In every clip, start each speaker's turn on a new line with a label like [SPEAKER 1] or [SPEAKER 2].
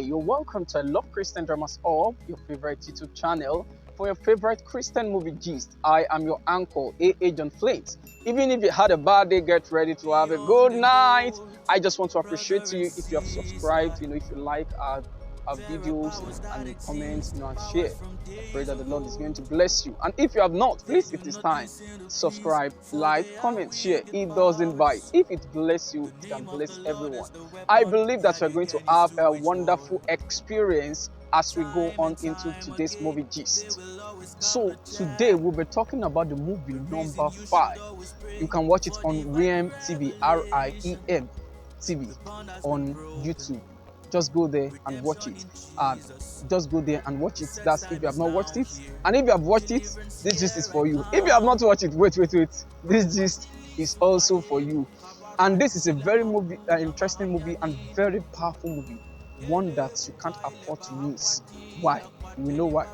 [SPEAKER 1] You're welcome to I Love Christian Dramas All, your favorite YouTube channel for your favorite Christian movie gist. I am your uncle, A.A. John Flint. Even if you had a bad day, get ready to have a good night. I just want to appreciate you if you have subscribed, if you like our videos and comment, and share. I pray that the Lord is going to bless you. And if you have not, please, it is time. Subscribe, like, comment, share. It doesn't bite. If it bless you, it can bless everyone. I believe that we're going to have a wonderful experience as we go on into today's movie gist. So today we'll be talking about the movie number 5. You can watch it on RIEM TV, RIEM TV on YouTube. Just go there and watch it. Just go there and watch it. That's if you have not watched it. And if you have watched it, this gist is for you. If you have not watched it, wait. This gist is also for you. And this is a very interesting movie and very powerful movie. One that you can't afford to miss. Why? We know why.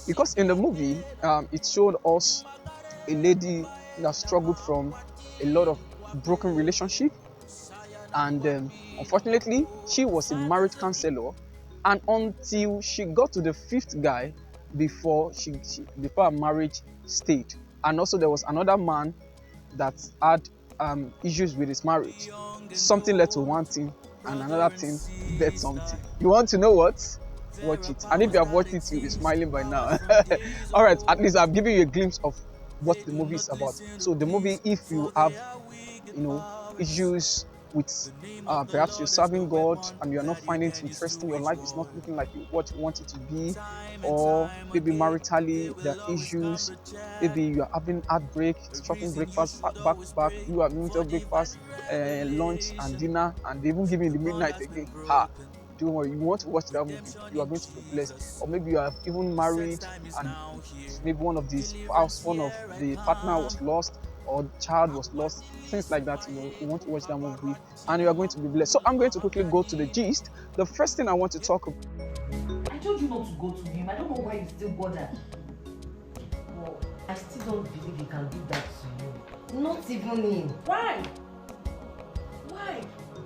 [SPEAKER 1] Because in the movie, it showed us a lady that struggled from a lot of broken relationship. And unfortunately, she was a marriage counselor, and until she got to the 5th guy before before her marriage stayed. And also there was another man that had issues with his marriage. Something led to one thing, and another thing led something. You want to know what? Watch it. And if you have watched it, you'll be smiling by now. All right, at least I've given you a glimpse of what the movie is about. So the movie, if you have issues with perhaps you're serving God and you're not finding it interesting, your life is not looking like what you want it to be, or maybe maritally there are issues, maybe you're having heartbreak, chopping breakfast back to back, you have limited breakfast, lunch and dinner, and they even give you the midnight again. Don't worry, you want to watch that movie, you are going to be blessed. Or maybe you are even married and maybe one of the partner was lost, or the child was lost, things like that. You want to watch that movie and you are going to be blessed. So I'm going to quickly go to the gist. The first thing I want to talk about.
[SPEAKER 2] I told you not to go to him. I don't know why you still bother. Well, I still don't believe he can do that to you. Not even him.
[SPEAKER 3] Why?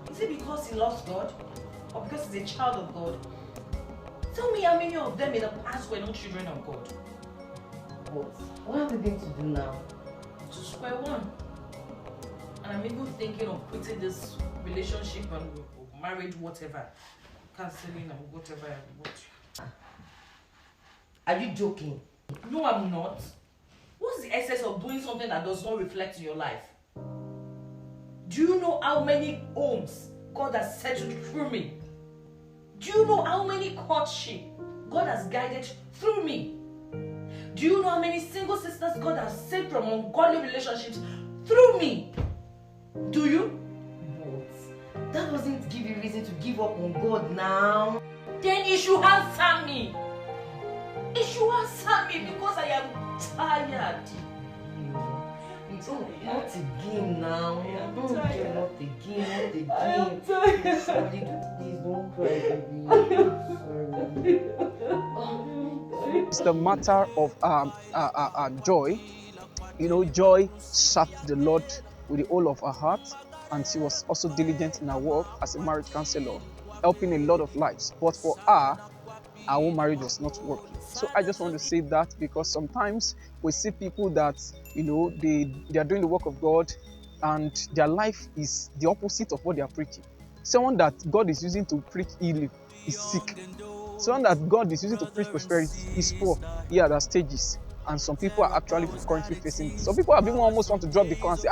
[SPEAKER 3] Is it because he loves God? Or because he's a child of God? Tell me how many of them in the past were not children of God?
[SPEAKER 2] But what are we going to do now?
[SPEAKER 3] To square one. And I'm even thinking of quitting this relationship and marriage, whatever. Cancelling and whatever I want.
[SPEAKER 2] Are you joking?
[SPEAKER 3] No, I'm not. What's the essence of doing something that does not reflect in your life? Do you know how many homes God has settled through me? Do you know how many courtship God has guided through me? Do you know how many single sisters God has saved from ungodly relationships through me? Do you?
[SPEAKER 2] But that doesn't give you reason to give up on God now.
[SPEAKER 3] Then you should answer me. You should answer me because I am tired.
[SPEAKER 2] Oh, not again now. Not again.
[SPEAKER 3] I am tired.
[SPEAKER 2] Sorry, please don't cry, baby. Sorry.
[SPEAKER 1] It's the matter of Joy. Joy served the Lord with the whole of her heart, and she was also diligent in her work as a marriage counselor, helping a lot of lives. But for her own marriage was not working. So I just want to say that because sometimes we see people that they are doing the work of God and their life is the opposite of what they are preaching. Someone that God is using to preach healing is sick. Someone that God is using to preach prosperity is poor. Yeah, there are stages. And some people are actually currently facing it. Some people have even almost want to drop the call and say,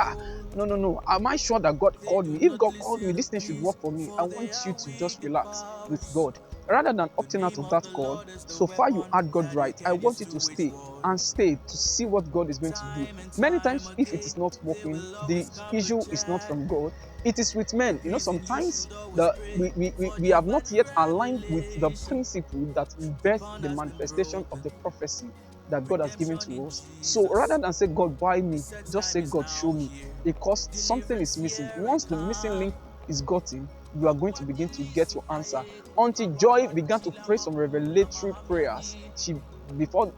[SPEAKER 1] no. Am I sure that God called me? If God called me, this thing should work for me. I want you to just relax with God. Rather than opting out of that call, so far you had God right, I want you to stay to see what God is going to do. Many times, if it is not working, the issue is not from God. It is with men. Sometimes we have not yet aligned with the principle that birth the manifestation of the prophecy that God has given to us. So rather than say, God, why me? Just say, God, show me. Because something is missing. Once the missing link is gotten, you are going to begin to get your answer. Until Joy began to pray some revelatory prayers, she before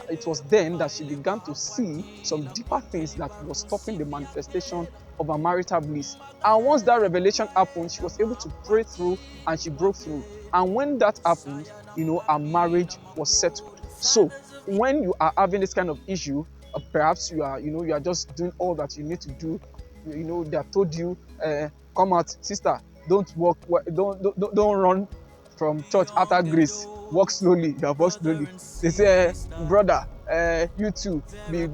[SPEAKER 1] it was then that she began to see some deeper things that was stopping the manifestation of her marital bliss. And once that revelation happened, she was able to pray through and she broke through. And when that happened, her marriage was settled. So when you are having this kind of issue, perhaps you are just doing all that you need to do. They have told you, come out, sister, don't walk, don't run from church after grace. Walk slowly. You have walked slowly. They say, brother, you too, be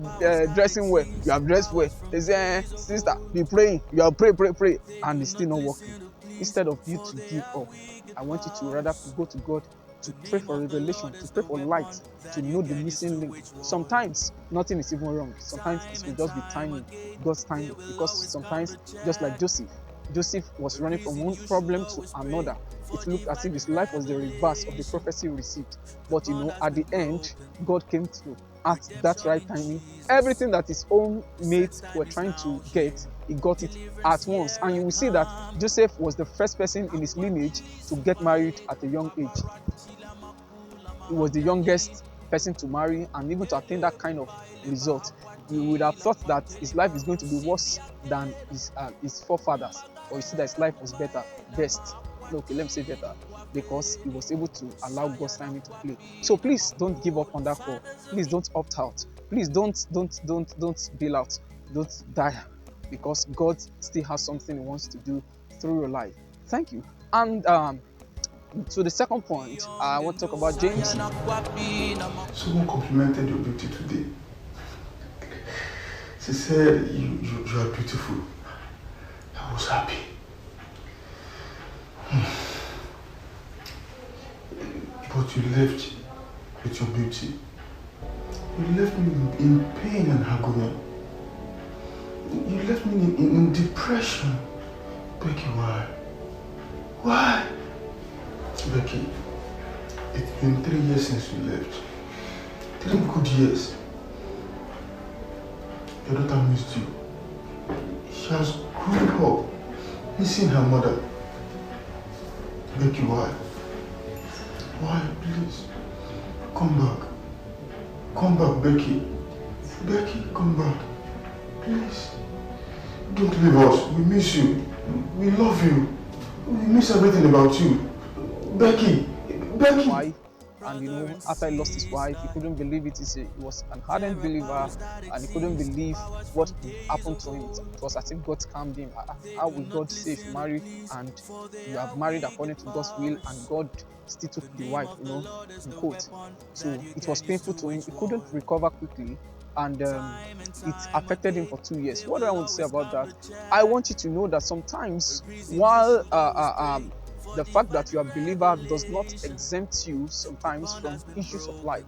[SPEAKER 1] dressing well. You have dressed well. They say, sister, be praying. You have pray, and it's still not working. Instead of you to give up, I want you to rather go to God to pray for revelation, to pray for light, to know the missing link. Sometimes nothing is even wrong. Sometimes it will just be timing, God's timing. Because sometimes, just like Joseph was running from one problem to another. It looked as if his life was the reverse of the prophecy he received. But at the end, God came through at that right timing. Everything that his own mates were trying to get, he got it at once. And you will see that Joseph was the first person in his lineage to get married at a young age. He was the youngest person to marry and even to attain that kind of result. You would have thought that his life is going to be worse than his forefathers, or you see that his life was best. Okay, let me say better, because he was able to allow God's timing to play. So please don't give up on that call. Please don't opt out. Please don't bail out. Don't die, because God still has something He wants to do through your life. Thank you. And to the second point, I want to talk about James.
[SPEAKER 4] Someone complimented your beauty today. She said you are beautiful. I was happy. But you left with your beauty. You left me in pain and agony. You left me in depression. Becky, why? Why? Becky, it's been 3 years since you left. 3 good years. Your daughter missed you. She has grown up, missing her mother. Becky, why? Why, please? Come back. Come back, Becky. Becky, come back. Please. Don't leave us. We miss you. We love you. We miss everything about you. Becky.
[SPEAKER 1] Wife, and after he lost his wife, he couldn't believe it. He was an ardent believer, and he couldn't believe what happened to him. It was as if God calmed him. How will God say if you marry and you have married according to God's will, and God still took the wife, in quote. So it was painful to him. He couldn't recover quickly, and it affected him for 2 years. What do I want to say about that? I want you to know that sometimes, while the fact that you are a believer does not exempt you sometimes from issues of life.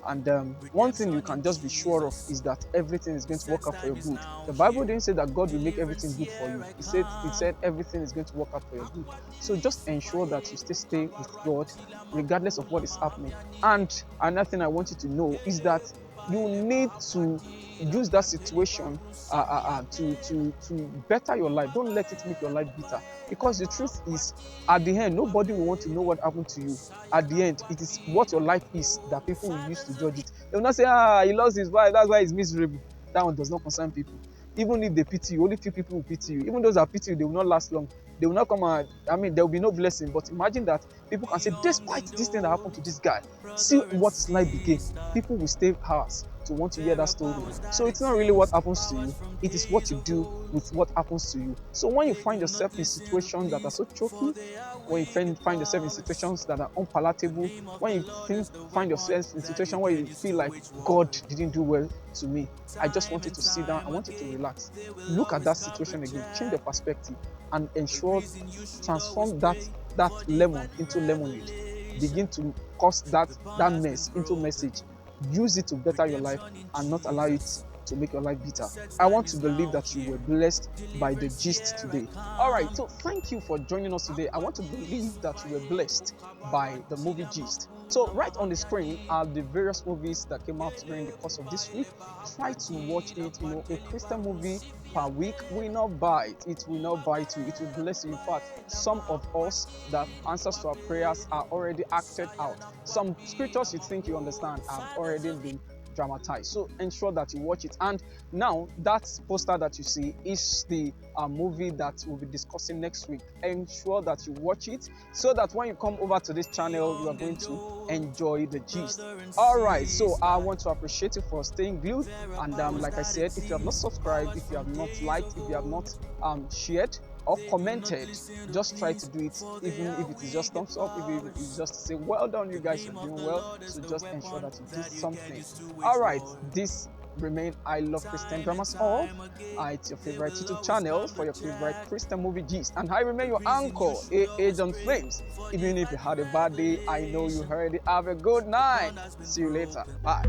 [SPEAKER 1] And one thing you can just be sure of is that everything is going to work out for your good. The Bible didn't say that God will make everything good for you. It said everything is going to work out for your good. So just ensure that you stay with God regardless of what is happening. And another thing I want you to know is that you need to use that situation to better your life. Don't let it make your life bitter. Because the truth is, at the end, nobody will want to know what happened to you. At the end, it is what your life is that people will use to judge it. They will not say, he lost his wife, that's why he's miserable. That one does not concern people. Even if they pity you, only few people will pity you. Even those that pity you, they will not last long. They will not come out. There will be no blessing. But imagine that people can say, despite this thing that happened to this guy, see what his life became. People will stay house to want to hear that story. So it's not really what happens to you, it is what you do with what happens to you. So when you find yourself in situations that are so choky, when you find yourself in situations that are unpalatable, when you find yourself in situations where you feel like God didn't do well to me, I just want you to sit down. I want you to relax. Look at that situation again, change the perspective, and transform that lemon into lemonade. Begin to cause that mess into message. Use it to better your life and not allow it to make your life bitter. I want to believe that you were blessed by the gist today. All right, so thank you for joining us today. I want to believe that you were blessed by the movie gist. So right on the screen are the various movies that came out during the course of this week. Try to watch it. You know, a Christian movie per week will not bite. It will not bite you. It will bless you. In fact, some of us, the answers to our prayers are already acted out. Some scriptures you think you understand have already been dramatized. So ensure that you watch it. And now that poster that you see is the movie that we'll be discussing next week. Ensure that you watch it so that when you come over to this channel, you are going to enjoy the gist. All right, so I want to appreciate you for staying glued. And like I said, if you have not subscribed, if you have not liked, if you have not shared or commented, just try to do it, even if it is just thumbs up, even if it is just to say well done, you guys are doing well. So just ensure that you do something. All right, this remain I Love Christian Dramas All. It's your favorite YouTube channel for your favorite Christian movie gist, and I remain your uncle A.A. John Flames. Even if you had a bad day, I know you already have a good night. See you later. Bye.